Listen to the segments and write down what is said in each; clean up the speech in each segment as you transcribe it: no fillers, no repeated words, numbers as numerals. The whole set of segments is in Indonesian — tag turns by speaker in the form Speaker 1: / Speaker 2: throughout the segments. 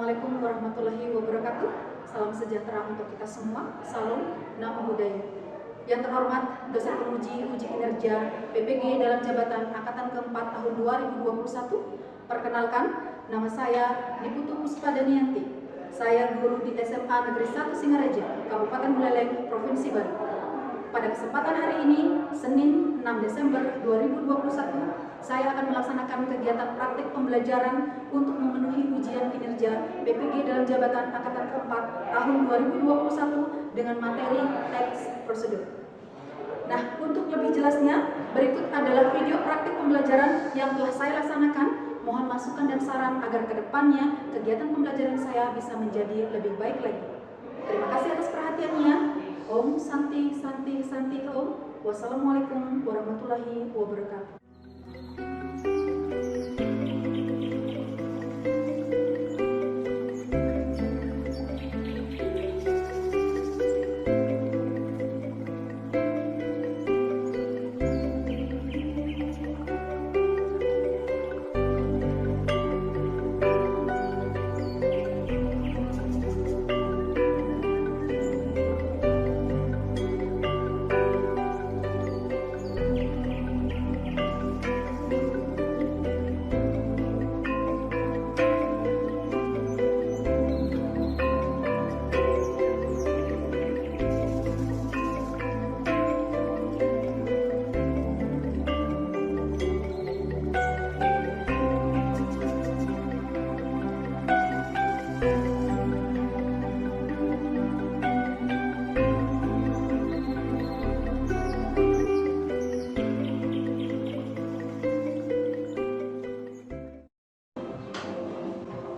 Speaker 1: Assalamualaikum warahmatullahi wabarakatuh. Salam sejahtera untuk kita semua. Salam, Namo Buddhaya. Yang terhormat dosen penguji uji kinerja PPG dalam jabatan angkatan keempat tahun 2021. Perkenalkan, nama saya Niputu Puspadanianti. Saya guru di SMA Negeri 1 Singaraja, Kabupaten Buleleng, Provinsi Bali. Pada kesempatan hari ini, Senin 6 Desember 2021, saya akan melaksanakan kegiatan praktik pembelajaran untuk memenuhi ujian kinerja PPG dalam jabatan angkatan keempat tahun 2021 dengan materi teks prosedur. Nah, untuk lebih jelasnya, berikut adalah video praktik pembelajaran yang telah saya laksanakan. Mohon masukan dan saran agar kedepannya kegiatan pembelajaran saya bisa menjadi lebih baik lagi. Terima kasih atas perhatiannya. Om Santi Santi Santi Om. Wassalamualaikum warahmatullahi wabarakatuh.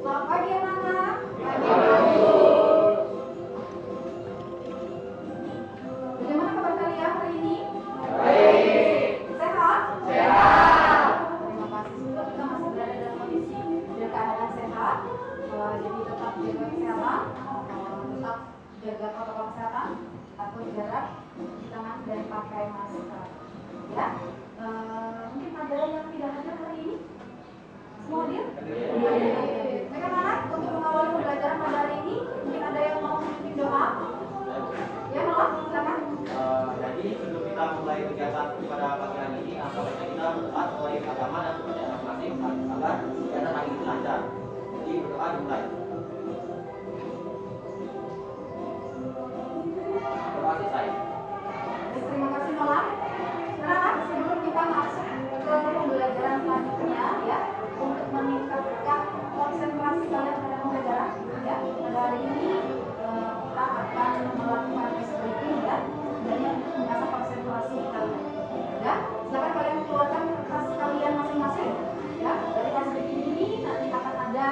Speaker 1: Selamat pagi anak-anak. Bagaimana kabar kalian hari ini? Baik. Sehat? Sehat. Terima kasih. Juga kita masih berada dalam kondisi dan keadaan sehat. Jadi tetap jaga kesehatan, tetap jaga protokol kesehatan, atur jarak, cuci tangan dan pakai masker. Ya. Mungkin ada yang tidak hadir hari ini? Semua hadir? Bagaimana untuk mengawali pembelajaran pada hari ini? Mungkin ada yang mau memimpin doa? Ya, Noah, silakan.
Speaker 2: Jadi sebelum kita mulai kegiatan pada pagi hari ini, sebaiknya kita berdoa sesuai agama dan kepercayaan masing-masing agar kegiatan hari ini lancar. Jadi berdoa dimulai. Doa selesai.
Speaker 1: Terima kasih Noah. Sekarang sebelum kita masuk ke pembelajaran selanjutnya, ya, untuk meningkatkan konsentrasi kalian pada pembelajaran, ya, pada hari ini kita akan melakukan tes breaking, ya, sebenarnya untuk mengasah konsentrasi kalian. Ya, silakan kalian keluarkan kertas kalian masing-masing, ya. Dari tes breaking ini nanti akan ada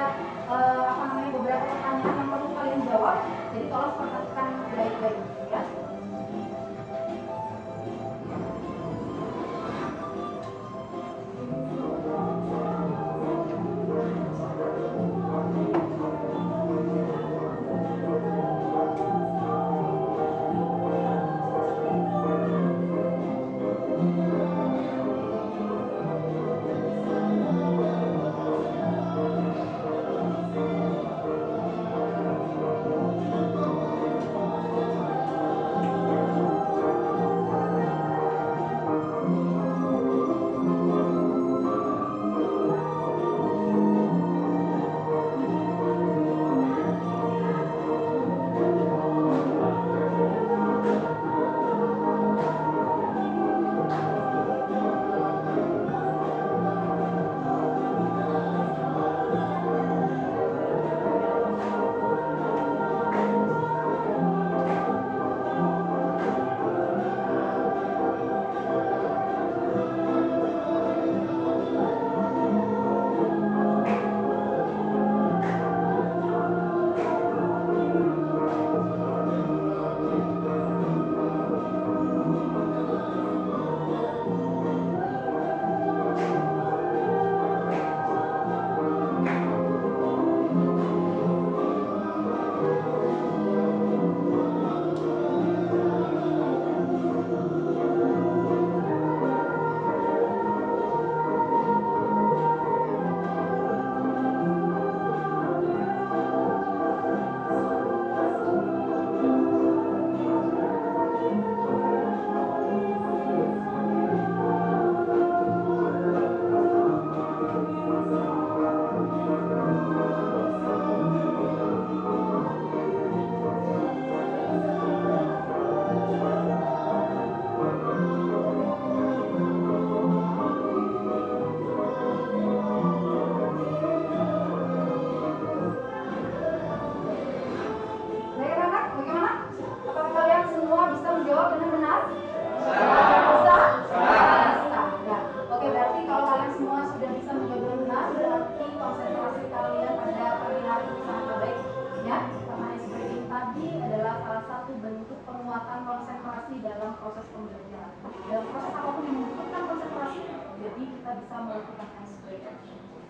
Speaker 1: bisa melakukan SPM.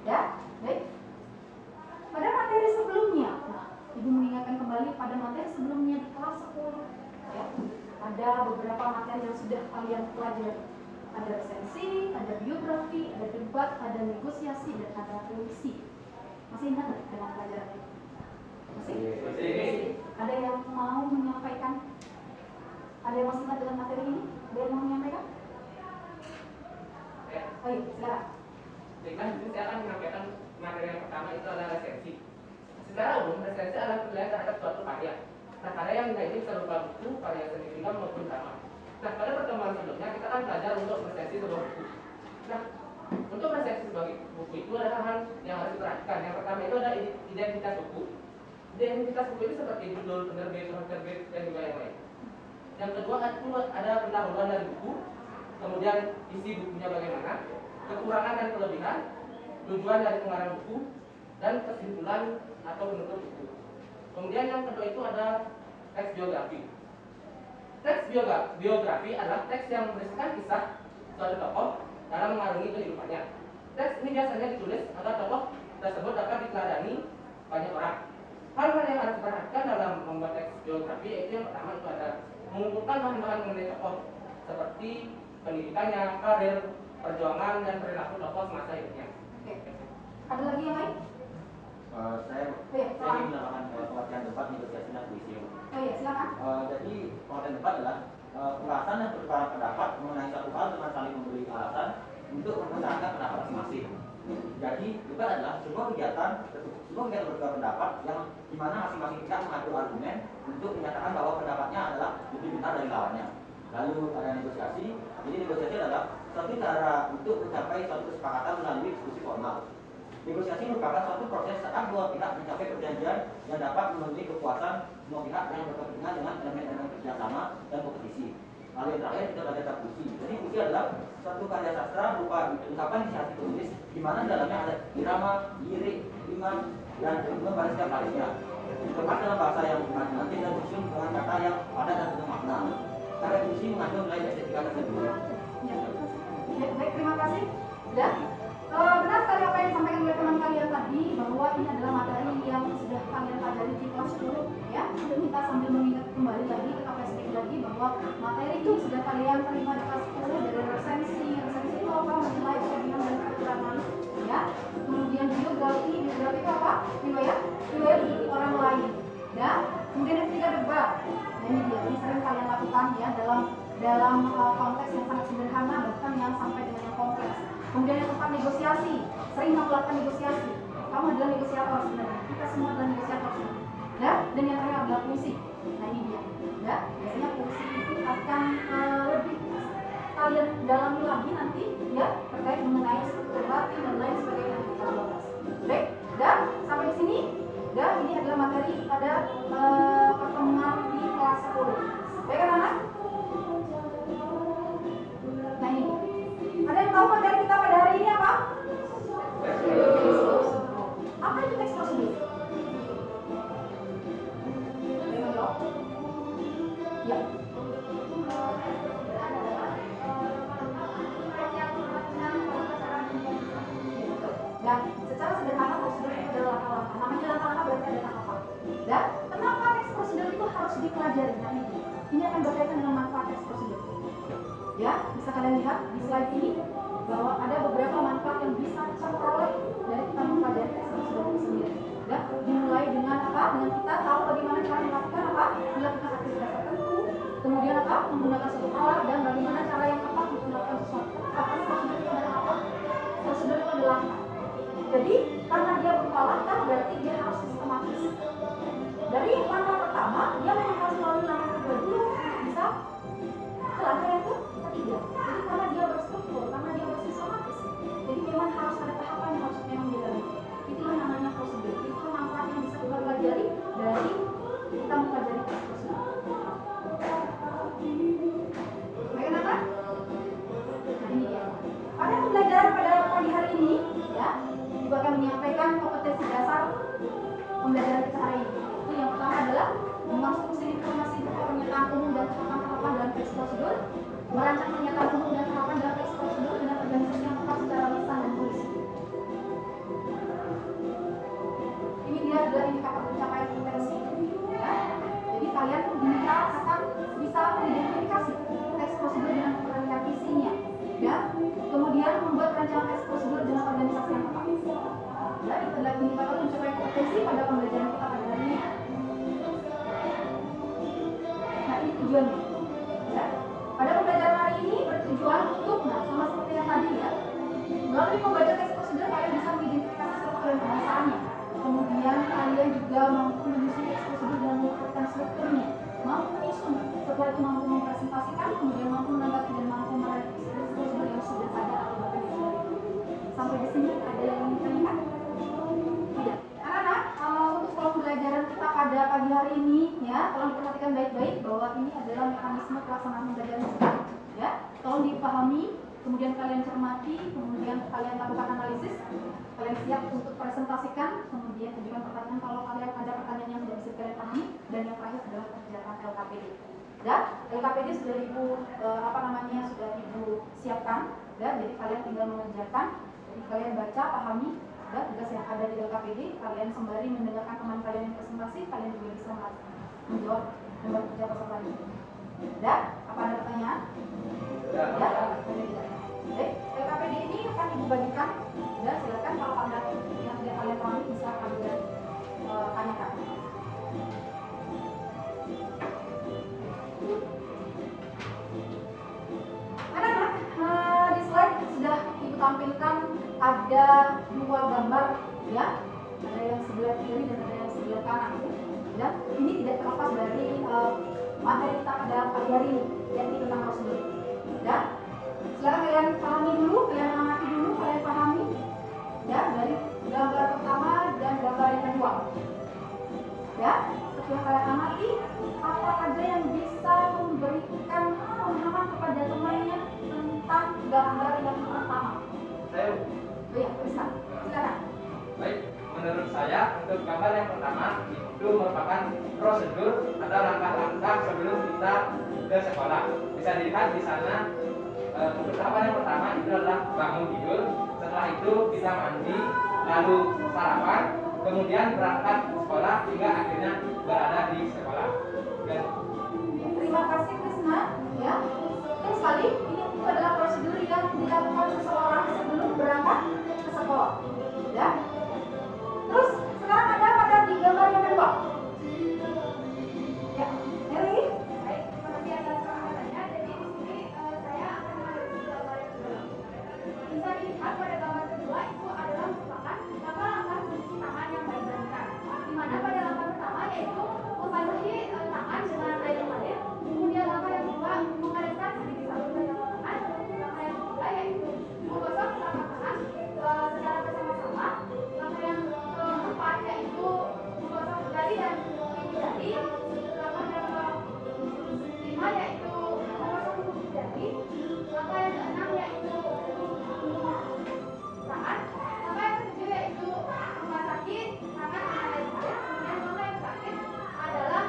Speaker 1: Ya, baik. Pada materi sebelumnya, nah, Ibu mengingatkan kembali pada materi sebelumnya di kelas 10, ya, ada beberapa materi yang sudah kalian pelajari. Ada resensi, ada biografi, ada debat, ada negosiasi, dan ada puisi. Masih ingat nggak dengan pelajaran ini? Masih? Ada yang mau menyampaikan? Ada yang masih ingat dengan materi ini? Ada yang mau menyampaikan? Ayo, silakan.
Speaker 3: Baiklah, di sini saya akan menyampaikan materi yang pertama itu adalah resensi. Secara umum, resensi adalah penilaian terhadap suatu karya. Nah, karya yang kita ini bisa berupa buku, karya seni film maupun drama. Nah, pada pertemuan sebelumnya kita akan belajar untuk resensi sebuah buku. Nah, untuk resensi sebagai buku itu ada hal yang harus diperhatikan. Yang pertama itu ada identitas buku. Identitas buku itu seperti judul, penerbit, dan juga yang lain. Yang kedua itu ada pendahuluan dari buku, kemudian isi bukunya bagaimana, kekurangan dan kelebihan, tujuan dari pengarang buku, dan kesimpulan atau penutup buku. Kemudian yang kedua itu ada teks biografi. Teks biografi adalah teks yang berisikan kisah suatu tokoh dalam mengarungi kehidupannya. Teks ini biasanya ditulis agar tokoh tersebut dapat diteladani banyak orang. Hal-hal yang harus diperhatikan dalam membuat teks biografi yaitu yang pertama itu ada mengumpulkan bahan-bahan mengenai tokoh seperti pendidikannya, karir, perjuangan, dan perilaku tokoh semasa hidupnya.
Speaker 1: Oke. Ada lagi yang lain?
Speaker 2: Saya ingin menambahkan pengertian debat, negosiasi, dan puisi.
Speaker 1: Oh iya, silakan.
Speaker 2: Jadi pengertian debat adalah pembahasan dan pertukaran pendapat mengenai satu hal dengan saling memberi alasan untuk mempertahankan pendapat masing-masing. Jadi debat adalah sebuah kegiatan bertukar pendapat yang dimana masing-masing pihak mengadu argumen untuk menyatakan bahwa pendapatnya adalah lebih benar dari lawannya. Lalu ada negosiasi. Jadi negosiasi adalah suatu cara untuk mencapai suatu kesepakatan melalui diskusi formal. Negosiasi merupakan suatu proses saat dua pihak mencapai perjanjian yang dapat memenuhi kepuasan semua pihak yang berkepentingan dengan elemen-elemen kerjasama dan kompetisi. Lalu yang terakhir kita belajar puisi. Jadi puisi adalah suatu karya sastra berupa ungkapan isi hati penulis, di mana dalamnya ada irama, lirik, rima, dan ritme pada setiap barisnya. Dikemas dalam bahasa yang imajinatif dan disusun dengan kata yang padat dan penuh makna. Karya puisi mengandung nilai estetika tersebut.
Speaker 1: Ya. Baik, terima kasih. Dan benar sekali apa yang disampaikan oleh teman kalian tadi, bahwa ini adalah materi yang sudah kalian pelajari di kelas 10, ya. Kita sambil mengingat kembali lagi ke KPSD lagi bahwa materi itu sudah kalian terima di kelas 10 dari resensi itu apa, menilai kelebihan dan kekurangan, ya. Kemudian biografi itu apa? Riwayat hidup orang lain, ya. Kemudian yang ketiga debat. Nah, ini dia, ini sering kalian lakukan ya dalam konteks yang sangat sederhana bahkan yang sampai dengan yang kompleks. Kemudian yang keempat negosiasi, sering melakukan negosiasi. Kamu adalah negosiator sebenarnya, kita semua adalah negosiator sebenarnya. Ya, dan yang terakhir adalah puisi. Nah ini dia, ya biasanya puisi itu akan lebih kalian dalami lagi nanti ya terkait mengenai struktur batin dan lain sebagainya yang kita bahas. Baik, dan sampai di sini, dan ini adalah materi pada pertemuan di kelas 10. Baik anak-anak? Nah ini. Ada yang tahu materi kita pada hari ini apa? Apa itu teks prosedur? Ya. Dan secara sederhana prosedur itu adalah langkah-langkah. Namanya langkah-langkah berarti ada tahapan. Dan kenapa teks prosedur itu harus dipelajari? Nah ini akan berkaitan dengan manfaat teks prosedur. Ya, bisa kalian lihat di slide ini bahwa ada beberapa manfaat yang bisa kita peroleh dari kita mempelajari teks prosedur itu sendiri. Ya, dimulai dengan apa? Dengan kita tahu bagaimana cara melakukan apa? Melakukan aktivitas tertentu, kemudian apa? Menggunakan suatu alat dan bagaimana cara yang tepat untuk melakukan sesuatu. Apa prosedur itu adalah apa? Prosedur itu adalah langkah. Jadi karena dia berupa langkah berarti dia harus sistematis. Dari langkah pertama dia memang harus melalui langkah kedua dulu bisa ke langkah yang ketiga. Jadi karena dia berstruktur, karena dia bersistematis, jadi memang harus ada tahapan yang harus memang dilalui. Itulah namanya prosedur. Itulah manfaat yang bisa kita pelajari dari kita mempelajari teks prosedur. Baik anak-anak? adalah indikator pencapaian kompetensi pada pembelajaran kita pada hari ini. Nah, ini tujuannya. Ya. Pada pembelajaran hari ini bertujuan untuk, nah sama seperti yang tadi ya, melalui membaca teks prosedur kalian bisa mengidentifikasi struktur dan kebiasaannya. Kemudian kalian juga mampu menyusun teks prosedur dan mengumpulkan strukturnya, mampu menyusun, setelah itu mampu mempresentasikan, kemudian mampu menanggapi dan mampu merevisi teks prosedur yang sudah ada atau bahkan yang baru. Sampai di sini ada yang ingin ditanyakan? Tidak. Anak-anak, untuk pembelajaran kita pada pagi hari ini ya, tolong diperhatikan baik-baik bahwa ini adalah mekanisme pelaksanaan pembelajaran kita. Ya, tolong dipahami, kemudian kalian cermati, kemudian kalian lakukan analisis, kalian siap untuk presentasikan, kemudian ajukan pertanyaan kalau kalian ada pertanyaan yang tidak bisa kalian pahami, dan yang terakhir adalah kerjakan LKPD. Dan LKPD sudah sudah ibu siapkan, ya, jadi kalian tinggal mengerjakan, jadi kalian baca, pahami, dan tugas yang ada di LKPD, kalian sembari mendengarkan teman kalian yang presentasi, kalian juga bisa menjawab dan kerja peserta ini. Dan apa ada pertanyaan? Ya, baik, LKPD ini akan ibu bagikan, dan silakan kalau ada yang tidak kalian pahami bisa kalian tanyakan. Anak-anak, di slide sudah ibu tampilkan ada dua gambar ya, ada yang sebelah kiri dan ada yang sebelah kanan. Ya, ini tidak terlepas dari materi kita pada pagi hari ini, yakni tentang prosedur. Ya, silakan kalian pahami dulu, kalian amati dulu, kalian pahami ya dari gambar pertama dan gambar yang kedua. Ya, setelah kalian amati, apa ada yang bisa memberikan pemahaman kepada temannya tentang gambar yang pertama?
Speaker 3: Saya.
Speaker 1: Oh ya, bisa. Silakan.
Speaker 3: Baik, menurut saya untuk gambar yang pertama itu merupakan prosedur atau langkah-langkah sebelum kita ke sekolah. Bisa dilihat di sana untuk tahapan yang pertama itu adalah bangun tidur. Setelah itu kita mandi, lalu sarapan, kemudian berangkat ke sekolah hingga akhirnya berada di sekolah. Dan
Speaker 1: terima kasih Krisna. Ya, betul sekali. Ini itu adalah prosedur yang dilakukan seseorang sebelum berangkat ke sekolah. Ya. Terus sekarang ada pada di gambar yang kedua. Ya, Mary.
Speaker 4: Baik, terima kasih atas penjelasannya. Jadi di sini saya akan menunjukkan gambar yang kedua. Bisa dilihat pada gambar kedua itu adalah merupakan langkah-langkah mencuci tangan yang baik dan benar. Di mana pada langkah pertama yaitu membasahi tangan dengan air yang mengalir. Kemudian langkah yang kedua menghaluskan sedikit sabun pada tangan. Langkah yang ketiga yaitu menggosok telapak tangan secara bersama-sama. Langkah yang keempat yaitu menggosok jari dan kuku jari. Langkah yang kelima yaitu menggosok kuku jari. Langkah yang keenam yaitu tangan. Langkah yang ketujuh yaitu membasahi tangan dengan air mengalir. Kemudian langkah yang terakhir adalah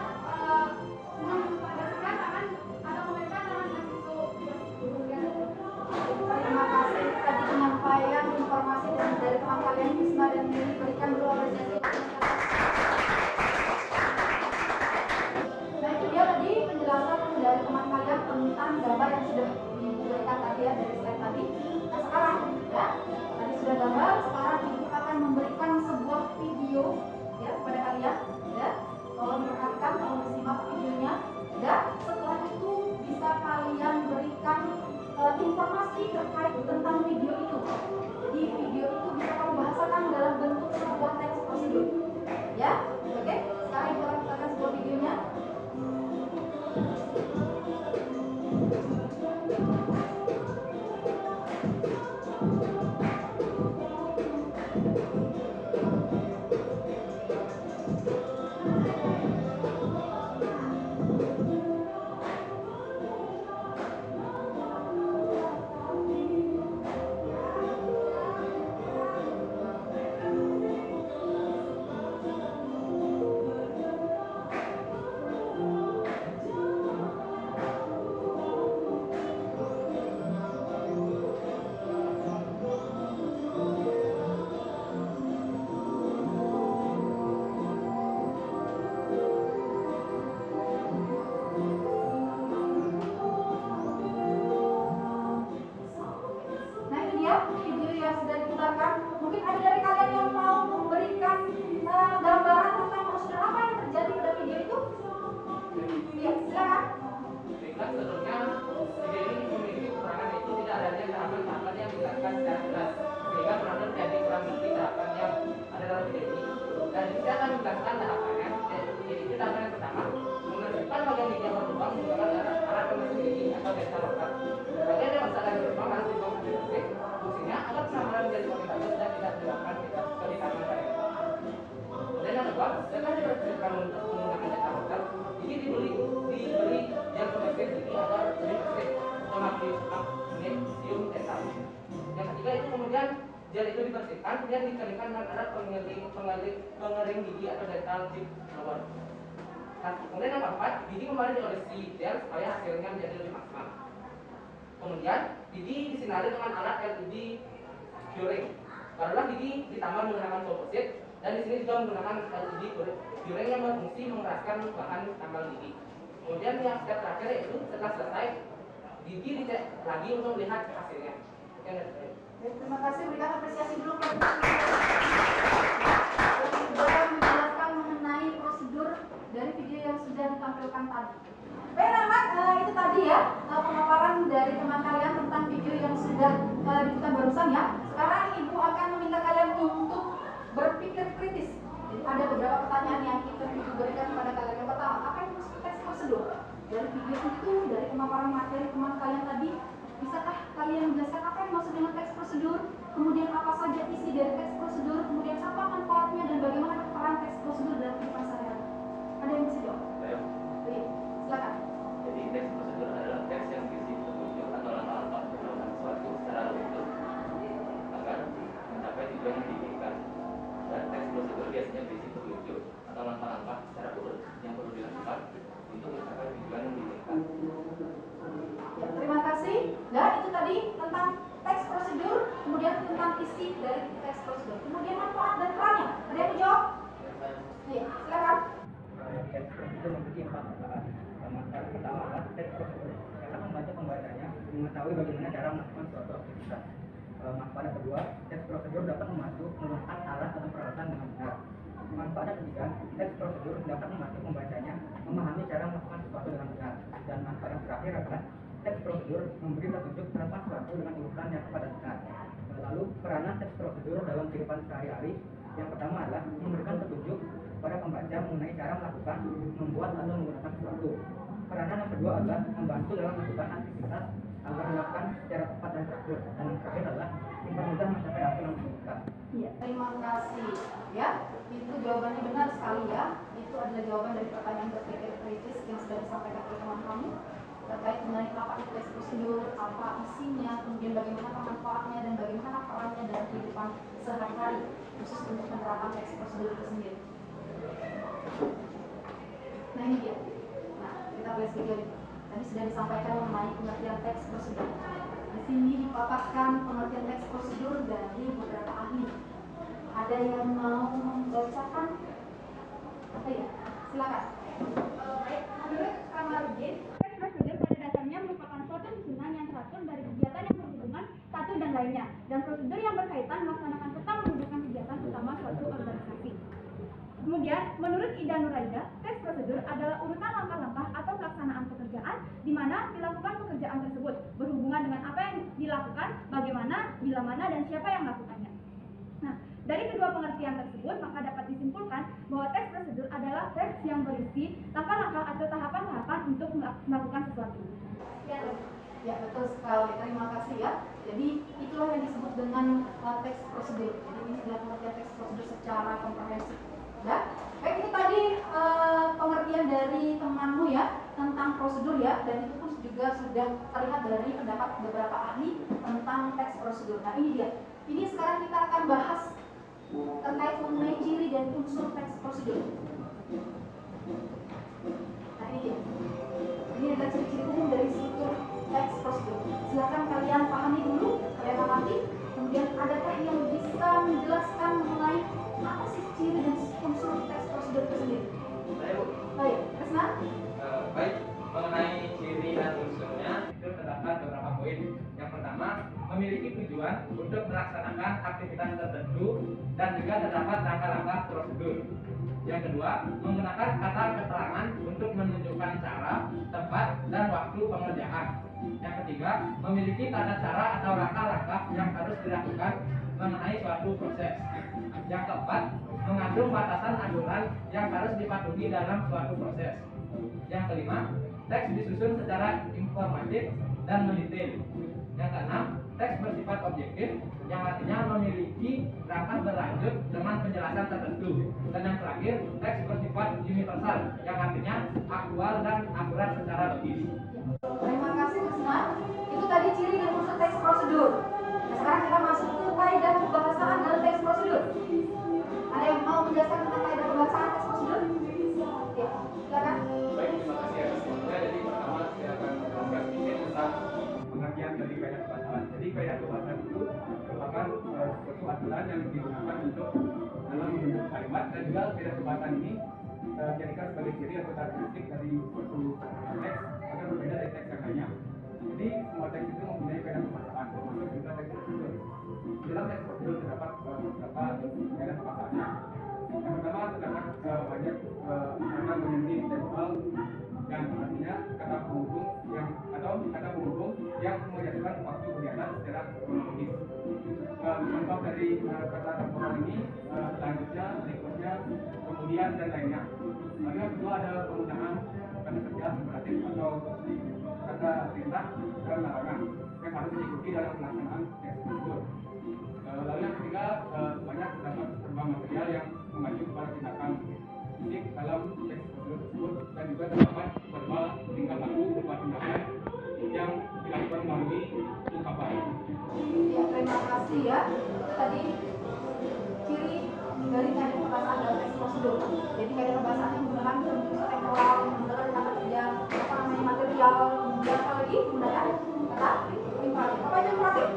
Speaker 4: membersihkan tangan atau membersihkan tangan dengan tisu.
Speaker 1: Terima kasih tadi penyampaian informasi dari teman kalian Krisna dan Mary. Berikan dulu apresiasi. Nah, itu dia tadi penjelasan dari teman kalian tentang gambar yang sudah diberikan tadi ya dari slide tadi. Nah, sekarang ya, tadi sudah gambar, sekarang ibu akan memberikan sebuah video ya kepada kalian ya. Tolong diperhatikan, tolong disimak videonya ya. Setelah itu bisa kalian berikan informasi terkait tentang video itu. Jadi video itu bisa kamu bahasakan dalam bentuk sebuah teks prosedur. Ya, oke. Sekarang ibu akan putarkan sebuah videonya.
Speaker 3: Gel itu dibersihkan, kemudian dikeringkan dengan alat pengering gigi atau dental tip blower. Nah, kemudian yang keempat, gigi kembali diolesi gel supaya hasilnya menjadi lebih maksimal. Kemudian gigi disinari dengan alat LED curing. Barulah gigi ditambah menggunakan komposit, dan di sini juga menggunakan LED curing yang berfungsi mengeraskan bahan tambal gigi. Kemudian yang step terakhir yaitu setelah selesai, gigi dicek lagi untuk melihat hasilnya.
Speaker 1: Terima kasih, berikan apresiasi dulu sudah menjelaskan mengenai prosedur dari video yang sudah ditampilkan tadi. Baik anak, itu tadi ya pemaparan dari teman kalian tentang video yang sudah diputar barusan ya. Sekarang ibu akan meminta kalian untuk berpikir kritis. Jadi ada beberapa pertanyaan yang kita berikan kepada kalian. Yang pertama, apa yang maksud teks prosedur? Dari video itu, dari pemaparan materi teman kalian tadi, bisakah kalian menjelaskan apa yang maksud dengan teks prosedur? Kemudian apa saja isi dari teks prosedur? Kemudian apa manfaatnya dan bagaimana peran teks prosedur dalam kehidupan sehari-hari? Ada yang bisa jawab? Baik, silakan.
Speaker 5: Jadi teks prosedur adalah teks yang berisi petunjuk atau langkah-langkah melakukan sesuatu secara rutin agar mencapai tujuan yang diinginkan. Dan teks prosedur biasanya berisi petunjuk atau langkah-langkah secara urut yang perlu dilakukan untuk mencapai tujuan yang diinginkan.
Speaker 1: Ya, terima kasih. Dan itu tadi tentang teks prosedur, kemudian tentang isi dari teks prosedur, kemudian manfaat dan perannya. Ada yang menjawab? Iya, silakan.
Speaker 2: Teks prosedur memiliki 4 manfaat. Manfaat pertama adalah teks prosedur dapat membantu pembacanya mengetahui bagaimana cara melakukan suatu aktivitas. Manfaat yang kedua, teks prosedur dapat membantu menggunakan alat atau peralatan dengan benar. Manfaat yang ketiga, teks prosedur dapat membantu pembacanya memahami cara melakukan sesuatu dengan benar. Dan manfaat yang terakhir adalah teks prosedur memberi petunjuk melakukan sesuatu dengan urutan yang tepat dan benar. Lalu peranan teks prosedur dalam kehidupan sehari-hari, yang pertama adalah memberikan petunjuk pada pembaca mengenai cara melakukan, membuat atau menggunakan sesuatu. Peranan yang kedua adalah membantu dalam melakukan aktivitas agar dilakukan secara tepat dan teratur. Dan yang terakhir adalah mempermudah mencapai hasil yang diinginkan.
Speaker 1: Iya, terima kasih. Ya, itu jawabannya benar sekali ya. Itu adalah jawaban dari pertanyaan berpikir kritis yang sudah disampaikan oleh teman kami terkait dengan apa itu teks prosedur, apa isinya, kemudian bagaimana manfaatnya dan bagaimana perannya dalam kehidupan sehari-hari khusus untuk penerapan teks prosedur itu sendiri. Nah ini dia. Nah, kita bahas video ini. Tadi sudah disampaikan mengenai pengertian teks prosedur. Di sini dipaparkan pengertian teks prosedur dari beberapa ahli. Ada yang mau membacakan? Ya, silakan.
Speaker 4: Baik, menurut Kamarudin, teks prosedur pada dasarnya merupakan suatu susunan yang teratur dari kegiatan yang berhubungan satu dan lainnya, dan prosedur yang berkaitan melaksanakan serta menunjukkan kegiatan utama suatu organisasi. Kemudian, menurut Ida Nuraida, teks prosedur adalah urutan langkah-langkah atau pelaksanaan pekerjaan di mana dilakukan pekerjaan tersebut berhubungan dengan apa yang dilakukan, bagaimana, bila mana, dan siapa yang melakukannya. Nah, dari kedua pengertian tersebut, maka dapat disimpulkan bahwa teks prosedur adalah teks yang berisi langkah-langkah atau tahapan-tahapan untuk melakukan sesuatu.
Speaker 1: Ya, betul sekali. Terima kasih ya. Jadi itulah yang disebut dengan teks prosedur. Jadi ini adalah pengertian teks prosedur secara komprehensif. Ya, baik, itu tadi pengertian dari temanmu ya tentang prosedur ya, dan itu pun juga sudah terlihat dari pendapat beberapa ahli tentang teks prosedur. Nah ini dia. Ini sekarang kita akan bahas terkait mengenai ciri dan unsur teks prosedur. Nah ini dia. Ini adalah ciri-ciri umum dari struktur teks prosedur. Silakan kalian pahami dulu, kalian amati. Kemudian adakah yang bisa menjelaskan mengenai apa sih ciri dan unsur teks prosedur itu sendiri?
Speaker 5: Saya Bu.
Speaker 1: Baik, Krisna?
Speaker 5: Baik, mengenai ciri dan unsurnya itu terdapat beberapa poin. Yang pertama, memiliki tujuan untuk melaksanakan aktivitas tertentu dan juga terdapat langkah-langkah prosedur. Yang kedua, menggunakan kata keterangan untuk menunjukkan cara, tempat, dan waktu pengerjaan. Yang ketiga, memiliki tata cara atau langkah-langkah yang harus dilakukan mengenai suatu proses. Yang keempat, mengandung batasan aturan yang harus dipatuhi dalam suatu proses. Yang kelima, teks disusun secara informatif dan mendetail. Yang keenam, teks bersifat objektif yang artinya memiliki langkah berlanjut dengan penjelasan tertentu. Dan yang terakhir, teks bersifat universal yang artinya aktual dan akurat secara logis.
Speaker 1: Terima kasih Krisna. Itu tadi ciri dan unsur teks prosedur. Nah, sekarang kita masuk ke kaidah bahasa
Speaker 6: suatu aturan yang digunakan untuk dalam membentuk kalimat, dan juga beda kebahasaan ini dijadikan sebagai ciri atau karakteristik dari suatu teks agar berbeda dari teks yang lainnya. Jadi semua teks itu mempunyai beda kebahasaan, termasuk juga teks prosedur. Di dalam teks prosedur terdapat beberapa beda kebahasaannya. Yang pertama terdapat banyak kata mengenai temporal, yang artinya kata penghubung yang menjadikan waktu kegiatan secara kronologis. Contoh dari kata temporal ini selanjutnya, berikutnya, kemudian, dan lainnya. Lalu yang kedua ada penggunaan kata kerja imperatif atau kata perintah dan larangan yang harus diikuti dalam pelaksanaan teks tersebut. Lalu yang ketiga, banyak terdapat beberapa material yang mengacu kepada tindakan fisik dalam teks tersebut, dan juga terdapat beberapa tingkah laku berupa tindakan yang dilakukan melalui ungkapan.
Speaker 1: Ya, terima kasih ya. Itu tadi ciri dari kaidah kebahasaan dalam teks prosedur. Jadi kaidah kebahasaan yang menggunakan temporal, menggunakan kata kerja, apa namanya material, kemudian apa lagi menggunakan kata imperatif. Apa itu imperatif?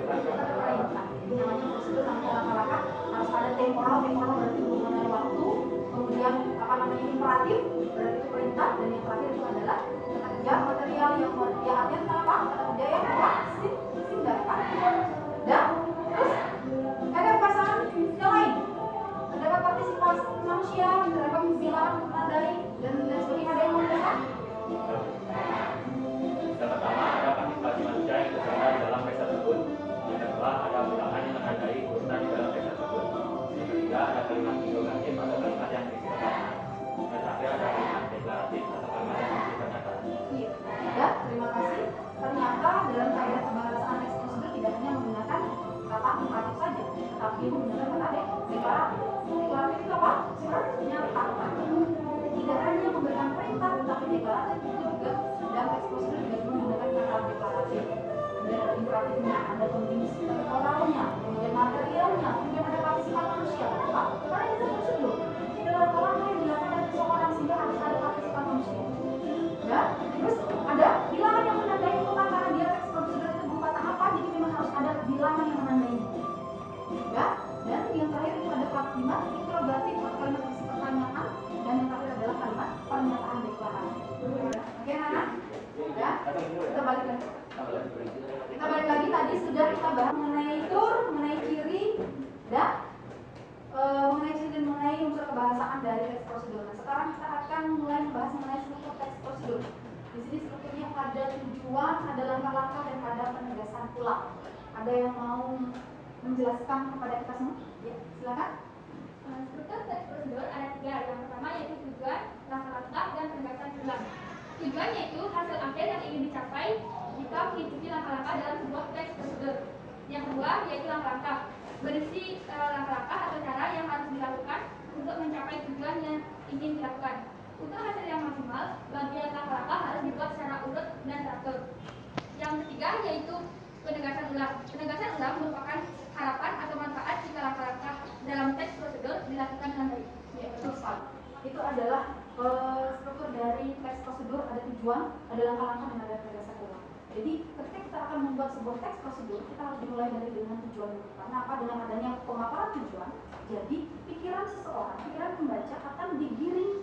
Speaker 1: Kata perintah. Jadi namanya prosedur, namanya langkah-langkah harus ada temporal berarti hubungan dengan waktu. Kemudian apa namanya imperatif berarti itu perintah, dan yang terakhir itu adalah kata kerja material yang artinya tentang apa? Kata kerja yang tindakan. Dan terus ada kebahasaan yang lain. Terdapat partisipasi manusia, terdapat bilangan, menandai, dan sebagainya. Ada yang mau ditanya?
Speaker 2: Yang pertama ada partisipasi manusia yang tersebar dalam teks tersebut. Yang kedua ada bilangan yang menandai urutan di dalam teks tersebut. Yang ketiga ada kalimat indikatif atau kalimat yang berisi perkataan. Yang terakhir ada kalimat deklaratif atau kalimat yang berisi pernyataan.
Speaker 1: Iya. Ya, terima kasih. Ternyata dalam kaidah kebahasaan teks prosedur tidak hanya menggunakan kata imperatif saja, tetapi menggunakan kata deklaratif. Deklaratif itu apa? Menyatakan. Tidak hanya memberikan perintah, tetapi deklaratif itu juga dalam teks prosedur juga menggunakan kata deklaratif. Kemudian ada imperatifnya, ada kondisi temporalnya, kemudian materialnya, kemudian ada partisipan manusia. Kenapa? Karena itu prosedur. Ini adalah langkah yang dilakukan oleh seseorang sehingga harus ada partisipan manusia. Ya, terus ada bilangan yang menandai urutan karena dia teks prosedur itu berupa tahapan, jadi memang harus ada bilangan yang menandainya. Ya, dan yang terakhir itu ada kalimat interrogatif atau kalimat berisi pertanyaan, dan yang terakhir adalah kalimat pernyataan deklarasi. Oke, Nana? Ya, kita balik lagi. Kita balik lagi, tadi sudah kita bahas mengenai tur, mengenai ciri, dan mengenai ciri dan mengenai unsur kebahasaan dari teks prosedur. Nah, sekarang kita akan mulai membahas mengenai struktur teks prosedur. Di sini strukturnya ada tujuan, ada langkah-langkah, dan ada penegasan ulang. Ada yang mau menjelaskan kepada kita semua? Ya, silakan.
Speaker 4: Struktur teks prosedur ada 3. Yang pertama yaitu tujuan, langkah-langkah, dan penegasan ulang. Tujuan yaitu hasil akhir yang ingin dicapai jika mengikuti langkah-langkah dalam sebuah teks prosedur. Yang kedua yaitu langkah-langkah, berisi langkah-langkah atau cara yang harus dilakukan untuk mencapai tujuan yang ingin dilakukan. Untuk hasil yang maksimal, bagian langkah-langkah harus dibuat secara urut dan teratur. Yang ketiga yaitu penegasan ulang. Penegasan ulang merupakan harapan atau manfaat jika langkah-langkah dalam teks prosedur dilakukan dengan baik.
Speaker 1: Ya, betul sekali. Itu adalah struktur dari teks prosedur, ada tujuan, ada langkah-langkah, dan ada penegasan ulang. Jadi ketika kita akan membuat sebuah teks prosedur, kita harus dimulai dengan tujuan dulu. Karena apa? Dengan adanya pemaparan tujuan, jadi pikiran seseorang, pikiran pembaca akan digiring,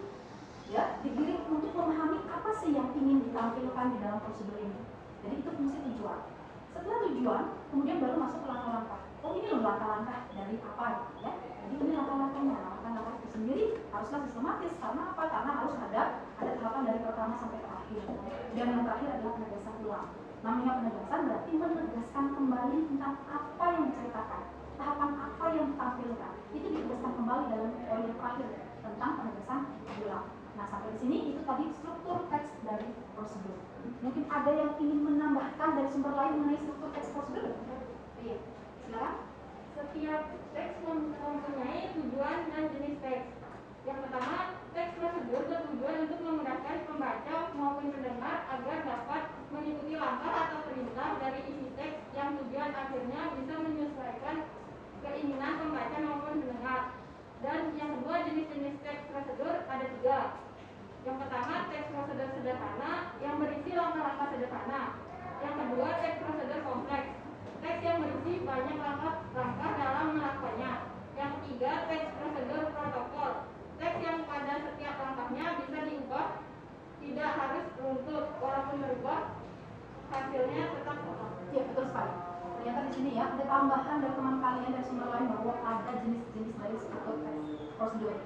Speaker 1: ya, digiring untuk memahami apa sih yang ingin ditampilkan di dalam prosedur ini. Jadi itu fungsi tujuan. Setelah tujuan, kemudian baru masuk ke langkah-langkah. Oh, ini loh langkah-langkah dari apa, ya? Jadi ini langkah-langkahnya. Langkah-langkah itu sendiri haruslah sistematis. Karena apa? Karena harus ada tahapan dari pertama sampai terakhir. Dan yang terakhir adalah penegasan ulang. Namanya penegasan berarti menegaskan kembali tentang apa yang diceritakan, tahapan apa yang ditampilkan. Itu ditegaskan kembali dalam poin yang terakhir tentang penegasan ulang. Nah, sampai di sini itu tadi struktur teks dari prosedur. Mungkin ada yang ingin menambahkan dari sumber lain mengenai struktur teks prosedur? Iya, silakan.
Speaker 4: Setiap teks mempunyai tujuan dan jenis teks. Yang pertama, teks prosedur bertujuan untuk memudahkan pembaca maupun pendengar agar dapat mengikuti langkah atau perintah dari isi teks yang tujuan akhirnya bisa menyesuaikan keinginan pembaca maupun pendengar. Dan yang kedua, jenis-jenis teks prosedur ada 3. Yang pertama, teks prosedur sederhana yang berisi langkah-langkah sederhana. Yang kedua, teks prosedur kompleks, teks yang berisi banyak langkah dalam
Speaker 1: di sini ya, ada tambahan dari teman kalian dari sumber lain bahwa ada jenis-jenis dari struktur teks prosedur.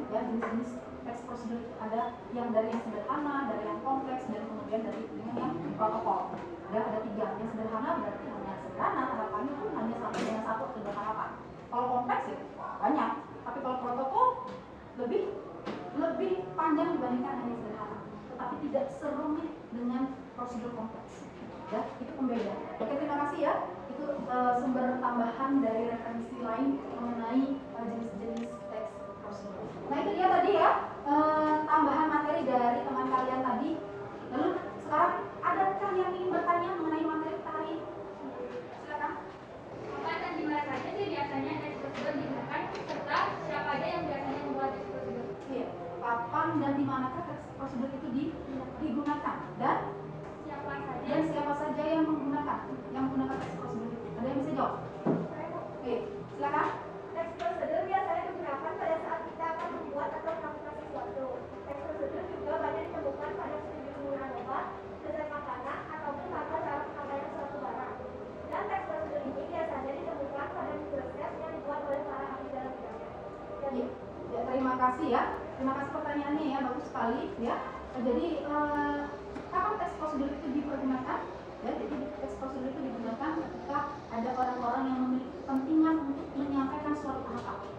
Speaker 1: Ya, jenis-jenis teks prosedur itu ada yang dari yang sederhana, dari yang kompleks, dan kemudian dari dengan yang protokol. Ya, ada 3. Yang sederhana berarti hanya sederhana, harapannya pun hanya sampai dengan 1 atau 2 harapan. Kalau kompleks ya banyak, tapi kalau protokol lebih panjang dibandingkan hanya sederhana, tetapi tidak serumit dengan prosedur kompleks. Ya, itu pembeda. Oke, terima kasih ya. Itu sumber tambahan dari referensi lain mengenai jenis-jenis teks prosedur. Nah, itu dia tadi ya, tambahan materi dari teman kalian tadi. Lalu sekarang adakah yang ingin bertanya mengenai materi kita hari ini? Silakan.
Speaker 4: Kapan dan di mana saja sih biasanya teks prosedur digunakan, serta siapa aja yang biasanya membuat teks prosedur?
Speaker 1: Iya. Kapan dan di manakah teks prosedur itu digunakan dan siapa saja yang menggunakan teks prosedur itu? Ada yang bisa jawab? Oke, silakan.
Speaker 4: Teks prosedur biasanya digunakan pada saat kita akan membuat atau melakukan sesuatu. Teks prosedur juga banyak ditemukan pada studi penggunaan obat, desain makanan, ataupun tata cara penyampaian suatu barang. Dan teks prosedur ini biasanya ditemukan pada proses yang dibuat oleh para ahli dalam bidangnya. Jadi,
Speaker 1: Ya, terima kasih ya. Terima kasih pertanyaannya ya, bagus sekali ya. Jadi kapan teks prosedur itu dipergunakan? Ya, jadi teks prosedur itu digunakan ketika ada orang-orang yang memiliki kepentingan untuk menyampaikan suatu tahapan.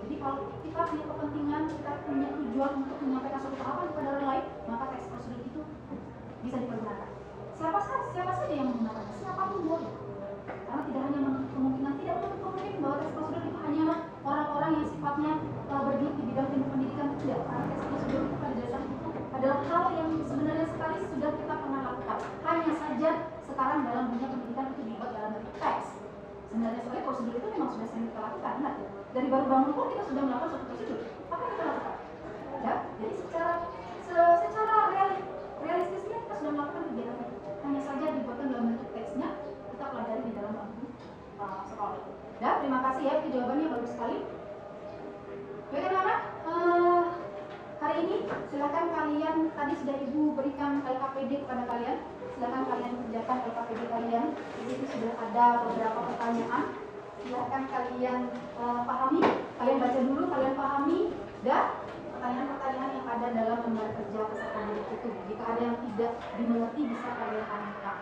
Speaker 1: Jadi kalau kita punya kepentingan, kita punya tujuan untuk menyampaikan suatu tahapan kepada orang lain, maka teks prosedur itu bisa dipergunakan. Siapa saja yang menggunakannya, siapapun boleh. Karena tidak hanya menutup kemungkinan, tidak menutup kemungkinan bahwa teks prosedur itu hanyalah orang-orang yang sifatnya bergelut di bidang ilmu pendidikan, tidak. Karena teks prosedur itu pada dasarnya itu adalah hal yang sebenarnya sekali sudah kita pernah lakukan. Hanya saja sekarang dalam dunia pendidikan itu dibuat dalam bentuk teks. Sebenarnya sekali prosedur itu memang sudah sering kita lakukan. Ingat ya, dari baru bangun pun kita sudah melakukan suatu prosedur. Apa yang kita lakukan? Ya, jadi secara realistisnya kita sudah melakukan kegiatan itu. Hanya saja dibuatkan dalam bentuk teksnya, kita pelajari di dalam bangku sekolah. Ya, terima kasih ya, itu jawabannya bagus sekali. Baik anak-anak, hari ini silakan kalian, tadi sudah Ibu berikan LKPD kepada kalian, silakan kalian kerjakan LKPD kalian. Di situ sudah ada beberapa pertanyaan, silakan kalian pahami, kalian baca dulu, kalian pahami, dan pertanyaan-pertanyaan yang ada dalam lembar kerja peserta didik itu. Jika ada yang tidak dimengerti bisa kalian tanyakan.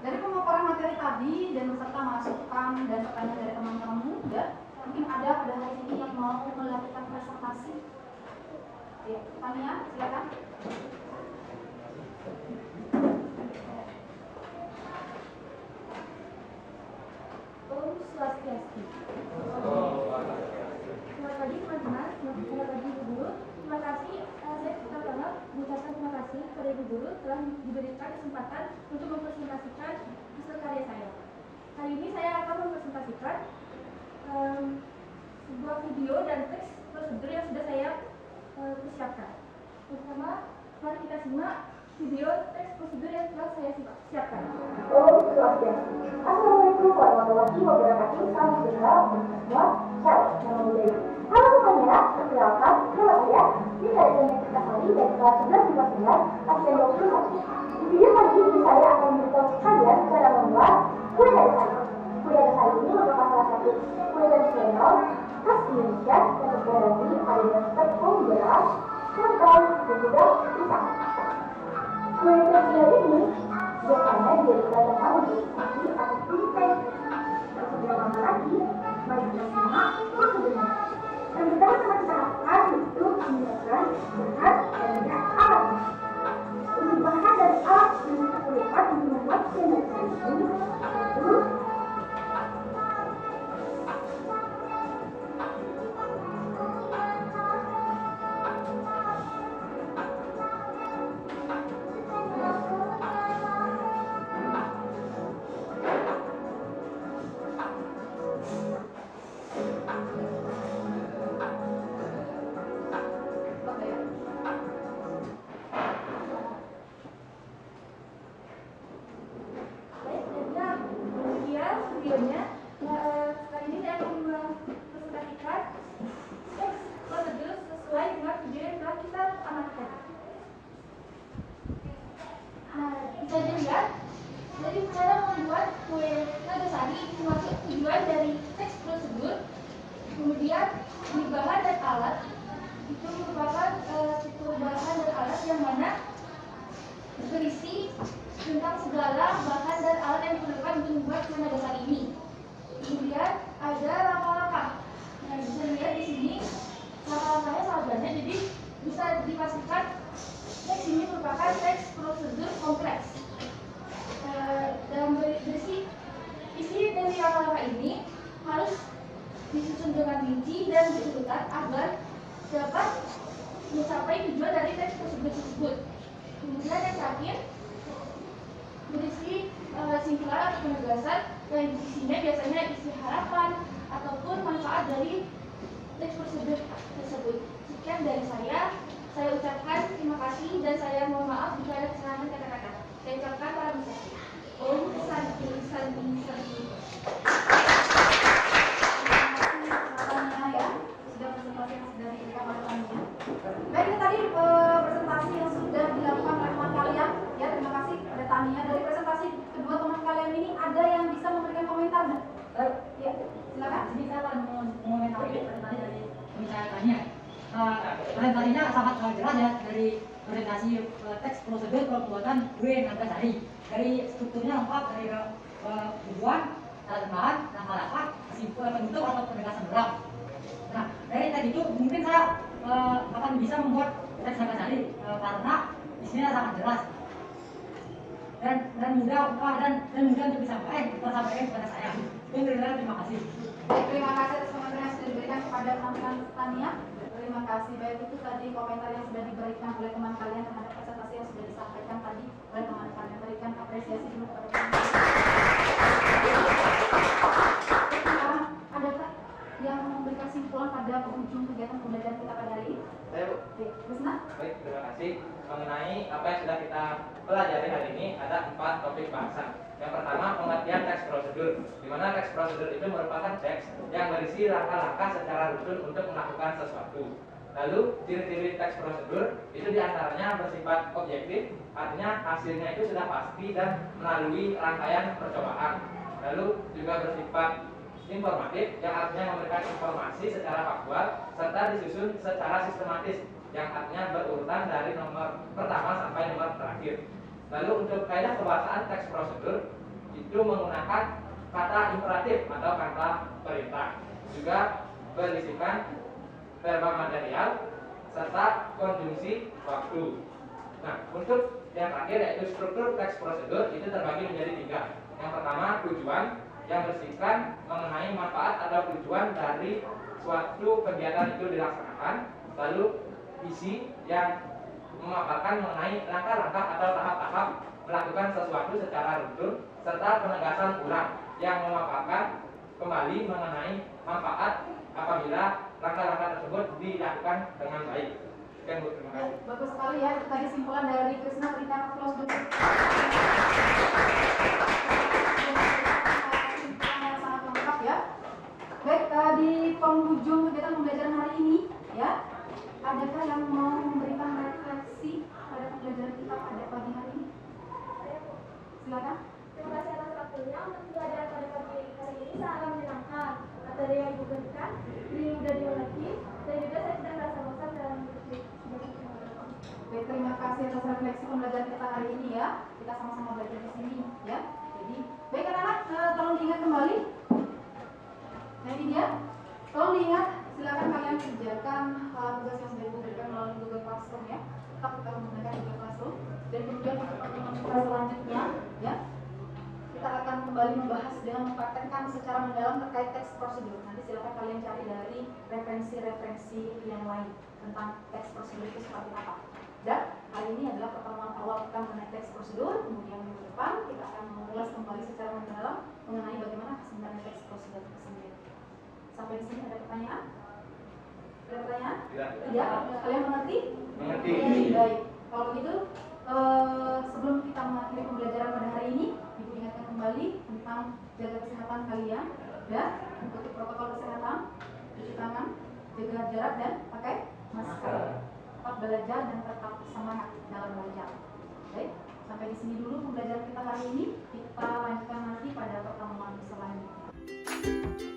Speaker 1: Dari pemaparan materi tadi dan beserta masukan dan pertanyaan dari teman-teman, ya, mungkin ada pada hari ini yang mau melakukan presentasi. Ya, Tania, silakan.
Speaker 4: Om Swastiastu. Selamat pagi teman-teman, selamat pagi Ibu Guru. Terima kasih, saya pertama mengucapkan terima kasih kepada Ibu Guru telah diberikan kesempatan untuk mempresentasikan hasil karya saya. Hari ini saya akan mempresentasikan sebuah video dan teks prosedur yang sudah saya persiapkan. Pertama, mari kita simak video teks prosedur yang telah saya siapkan.
Speaker 7: Om Swastiastu. Assalamualaikum warahmatullahi wabarakatuh. Salam sejahtera untuk semua. Shalom, nama budaya. Halo semuanya, perkenalkan, nama saya Nisa Eka Sari dari kelas 11 di kelas 9, absen 21. Di video kali ini saya akan memberitahu kalian cara membuat kue dari sari. Kue dari sari ini merupakan salah satu kue tradisional khas Indonesia yang terpenuhi adanya tepung, beras, santan, dan juga pisang. Kue tradisional ini biasanya dijadikan tempat untuk sapi atau kumpeng. Sebelum lama lagi, mari kita simak prosedurnya. Yang pertama kita lakukan itu menyiapkan bahan dan juga alat. Untuk bahan dan alat yang kita perlukan untuk membuat kue dari sari ini, yaitu
Speaker 4: mana berisi tentang segala bahan dan alat yang diperlukan untuk membuat zona dasar ini. Kemudian ada langkah-langkah. Nah, bisa dilihat di sini langkah-langkahnya sangat banyak, jadi bisa dipastikan teks ini merupakan teks prosedur kompleks. Dan berisi isi dari langkah-langkah ini harus disusun dengan rinci dan berurutan agar dapat mencapai tujuan dari teks prosedur tersebut. Kemudian yang terakhir berisi simpulan atau penegasan yang isinya biasanya isi harapan ataupun manfaat dari teks prosedur tersebut. Sekian dari saya ucapkan terima kasih dan saya mohon maaf jika ada kesalahan kata-kata. Saya ucapkan para peserta. Om Santi Santi Santi.
Speaker 1: Baik, itu tadi presentasi yang sudah dilakukan oleh teman kalian. Ya, terima kasih pada Tania. Dari presentasi kedua teman kalian ini ada yang bisa memberikan komentar nggak? Ya, silakan.
Speaker 8: Jadi saya akan mengomentari presentasi dari misalnya Tania. Presentasinya sangat jelas ya, dari presentasi teks prosedur pembuatan kue 16 hari. Dari strukturnya lengkap, dari tujuan, syarat bahan, langkah-langkah, kesimpulan penutup atau penegasan ulang. Nah, dari tadi itu mungkin saya akan bisa membuat teks 16 hari karena isinya sangat jelas dan mudah untuk disampaikan kepada saya. Terima kasih.
Speaker 1: Baik, terima kasih atas komentar yang sudah diberikan kepada teman-teman Tania. Terima kasih. Baik, itu tadi komentar yang sudah diberikan oleh teman kalian terhadap presentasi yang sudah disampaikan tadi oleh teman kalian. Berikan apresiasi dulu kepada teman kalian. Sekarang adakah yang memberikan simpulan pada penghujung kegiatan pembelajaran kita pada hari ini?
Speaker 5: Saya, Bu.
Speaker 1: Krisna?
Speaker 5: Baik, terima kasih. Mengenai apa yang sudah kita pelajari hari ini, ada 4 topik bahasan. Yang pertama, pengertian teks prosedur, di mana teks prosedur itu merupakan teks yang berisi langkah-langkah secara rutin untuk melakukan sesuatu. Lalu, ciri-ciri teks prosedur itu diantaranya bersifat objektif, artinya hasilnya itu sudah pasti dan melalui rangkaian percobaan. Lalu juga bersifat informatif, yang artinya memberikan informasi secara faktual serta disusun secara sistematis, yang artinya berurutan dari nomor pertama sampai nomor terakhir. Lalu untuk kaidah kebahasaan teks prosedur itu menggunakan kata imperatif atau kata perintah, juga berisikan verba material serta konjungsi waktu. Nah, untuk yang terakhir yaitu struktur teks prosedur itu terbagi menjadi 3. Yang pertama, tujuan, yang berisikan mengenai manfaat atau tujuan dari suatu kegiatan itu dilaksanakan. Lalu isi yang memaparkan mengenai langkah-langkah atau tahap-tahap melakukan sesuatu secara rutin, serta penegasan ulang yang memaparkan kembali mengenai manfaat apabila langkah-langkah tersebut dilakukan dengan baik. Sekian, Bu, terima kasih.
Speaker 1: Bagus sekali ya, tadi simpulan dari Krisna. Berikan aplaus dulu. Baik, di penghujung kegiatan pembelajaran hari ini, ya, adakah yang mau memberikan refleksi pada pembelajaran kita pada pagi hari ini? Silakan.
Speaker 4: Terima kasih atas waktunya. Untuk pembelajaran pada pagi hari ini sangat menyenangkan. Materi yang Ibu berikan sudah dimengerti dan juga saya tidak merasa bosan dalam mengikuti.
Speaker 1: Baik, terima kasih atas refleksi pembelajaran kita hari ini ya. Kita sama-sama belajar di sini ya. Jadi, baik anak-anak, tolong diingat kembali. Nah, ini dia. Tolong diingat, silakan kalian kerjakan tugas yang sudah diberikan melalui Google Classroom ya. Tetap kita menggunakan Google Classroom. Dan kemudian untuk pertemuan kita selanjutnya ya, kita akan kembali membahas dengan mempraktekkan secara mendalam terkait teks prosedur. Nanti silakan kalian cari dari referensi-referensi yang lain tentang teks prosedur itu seperti apa. Dan hari ini adalah pertemuan awal kita mengenai teks prosedur. Kemudian minggu depan kita akan mengulas kembali secara mendalam mengenai bagaimana sebenarnya teks prosedur itu sendiri. Sampai di sini ada pertanyaan? Ada pertanyaan? Tidak. Kalian mengerti?
Speaker 5: Mengerti.
Speaker 1: Baik. Kalau begitu, sebelum kita mengakhiri pembelajaran pada hari ini, Ibu ingatkan kembali tentang jaga kesehatan kalian, dan ikuti protokol kesehatan, cuci tangan, jaga jarak dan pakai masker. Tetap belajar dan tetap semangat dalam belajar. Baik, sampai di sini dulu pembelajaran kita hari ini. Kita lanjutkan nanti pada pertemuan selanjutnya.